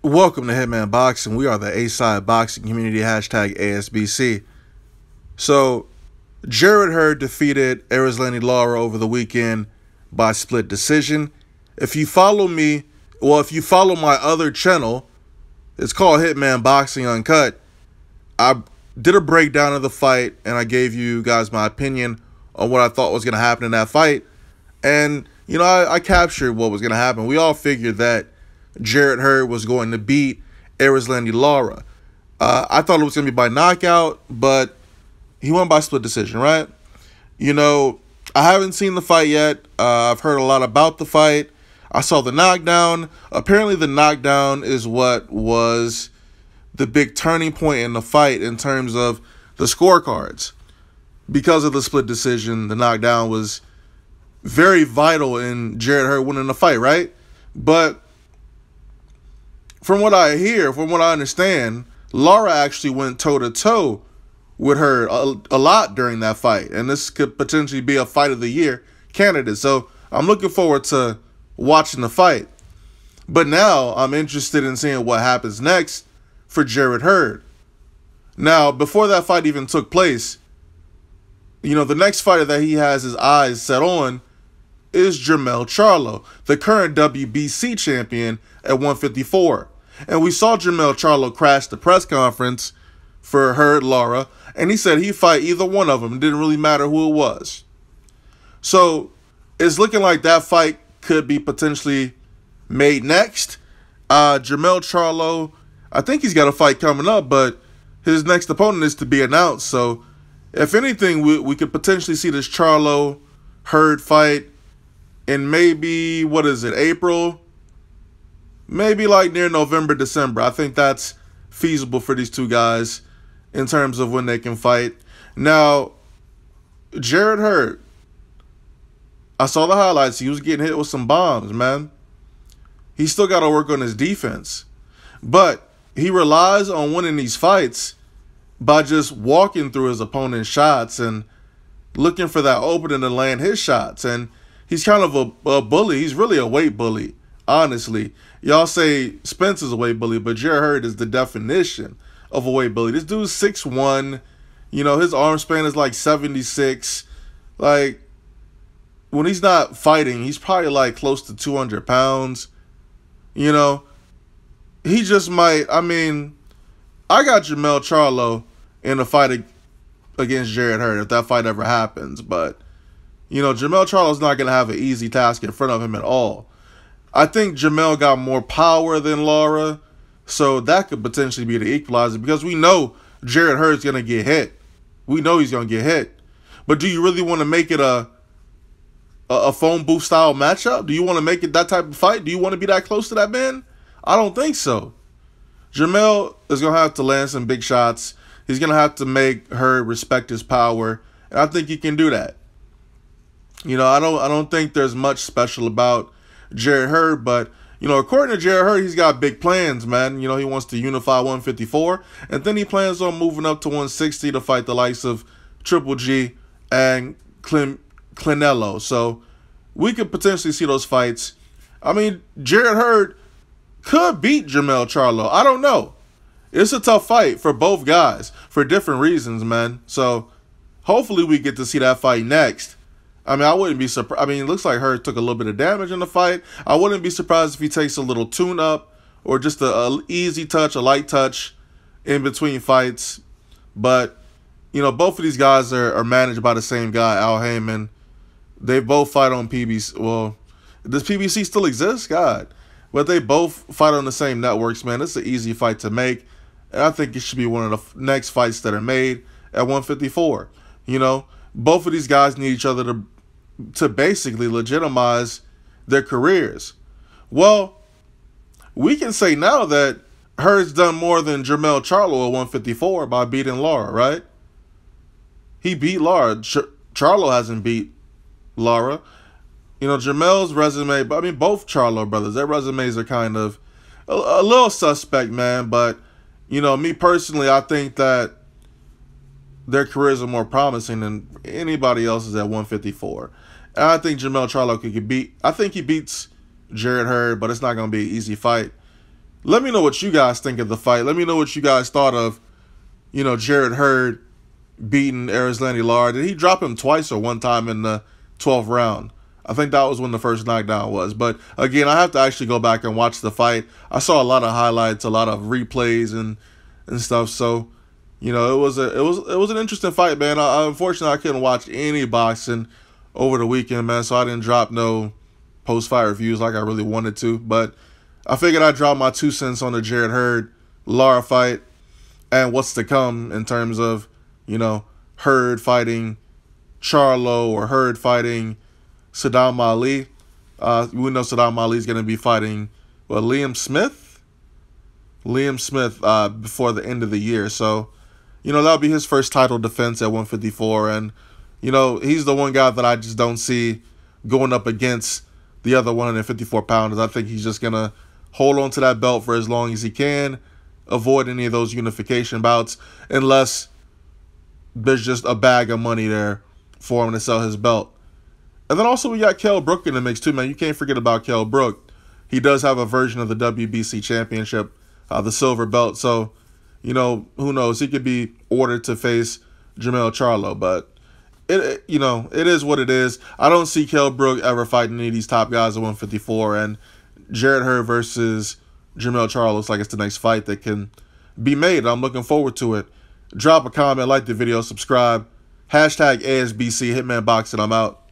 Welcome to Hitman Boxing. We are the A-Side Boxing Community, hashtag ASBC. So, Jarrett Hurd defeated Jermell Charlo over the weekend by split decision. If you follow me, if you follow my other channel, it's called Hitman Boxing Uncut. I did a breakdown of the fight, and I gave you guys my opinion on what I thought was going to happen in that fight. And, I captured what was going to happen. We all figured that Jarrett Hurd was going to beat Jermell Charlo. I thought it was going to be by knockout, but he won by split decision, right? I haven't seen the fight yet. I've heard a lot about the fight. I saw the knockdown. Apparently, the knockdown is what was the big turning point in the fight in terms of the scorecards. Because of the split decision, the knockdown was very vital in Jarrett Hurd winning the fight, right? But from what I hear, from what I understand, Lara actually went toe-to-toe with her a lot during that fight. And this could potentially be a fight of the year candidate. So I'm looking forward to watching the fight. But now I'm interested in seeing what happens next for Jarrett Hurd. Now, before that fight even took place, the next fighter that he has his eyes set on is Jermell Charlo, the current WBC champion at 154. And we saw Jermell Charlo crash the press conference for Hurd Lara, and he said he'd fight either one of them. It didn't really matter who it was. So it's looking like that fight could be potentially made next. Jermell Charlo, I think he's got a fight coming up, but his next opponent is to be announced. So if anything, we could potentially see this Charlo Hurd fight in maybe, April? Maybe like near November, December. I think that's feasible for these two guys in terms of when they can fight. Now, Jarrett Hurd, I saw the highlights. He was getting hit with some bombs, man. He's still got to work on his defense. But he relies on winning these fights by just walking through his opponent's shots and looking for that opening to land his shots. And he's kind of a bully. He's really a weight bully, honestly. Y'all say Spence is a weight bully, but Jarrett Hurd is the definition of a weight bully. This dude's 6'1". His arm span is like 76. Like, when he's not fighting, he's probably like close to 200 pounds. He just might. I got Jermell Charlo in a fight against Jarrett Hurd if that fight ever happens. But, Jermell Charlo's not going to have an easy task in front of him at all. I think Jermell got more power than Lara, so that could potentially be the equalizer because we know Jarrett Hurd's going to get hit. We know he's going to get hit. But do you really want to make it a phone booth style matchup? Do you want to make it that type of fight? Do you want to be that close to that man? I don't think so. Jermell is going to have to land some big shots. He's going to have to make Hurd respect his power, and I think he can do that. I don't think there's much special about Jarrett Hurd, but according to Jarrett Hurd, he's got big plans, man. He wants to unify 154, and then he plans on moving up to 160 to fight the likes of Triple G and Canelo. So we could potentially see those fights. Jarrett Hurd could beat Jermell Charlo. I don't know. It's a tough fight for both guys for different reasons, man. So hopefully we get to see that fight next. I wouldn't be surprised. It looks like Hurd took a little bit of damage in the fight. I wouldn't be surprised if he takes a little tune-up or just a easy touch, a light touch in between fights. But, both of these guys are managed by the same guy, Al Heyman. They both fight on PBC. Well, does PBC still exist? God. But they both fight on the same networks, man. It's an easy fight to make. And I think it should be one of the next fights that are made at 154. Both of these guys need each other to basically legitimize their careers. Well, we can say now that Hurd's done more than Jermell Charlo at 154 by beating Lara, right? He beat Lara. Charlo hasn't beat Lara. Jermell's resume, both Charlo brothers, their resumes are kind of a little suspect, man. But, me personally, I think that their careers are more promising than anybody else's at 154. And I think Jermell Charlo could beat. I think he beats Jarrett Hurd, but it's not going to be an easy fight. Let me know what you guys think of the fight. Let me know what you guys thought of, Jarrett Hurd beating Erislandy Lara. Did he drop him twice or one time in the 12th round? I think that was when the first knockdown was. But again, I have to actually go back and watch the fight. I saw a lot of highlights, a lot of replays and stuff. So, it was an interesting fight, man. Unfortunately, I couldn't watch any boxing over the weekend, man. So I didn't drop no post-fight reviews like I really wanted to. But I figured I'd drop my 2 cents on the Jarrett Hurd Lara fight and what's to come in terms of, Hurd fighting Charlo or Hurd fighting Saddam Ali. We know Saddam Ali is going to be fighting Liam Smith before the end of the year. So, that'll be his first title defense at 154. And, he's the one guy that I just don't see going up against the other 154 pounders. I think he's just going to hold on to that belt for as long as he can, avoid any of those unification bouts, unless there's just a bag of money there for him to sell his belt. And then also we got Kell Brook in the mix too, man. You can't forget about Kell Brook. He does have a version of the WBC championship, the silver belt. So, who knows? He could be ordered to face Jermell Charlo, but it is what it is. I don't see Kell Brook ever fighting any of these top guys at 154, and Jarrett Hurd versus Jermell Charlo looks like it's the next fight that can be made. I'm looking forward to it. Drop a comment, like the video, subscribe. #ASBC, Hitman Boxing. I'm out.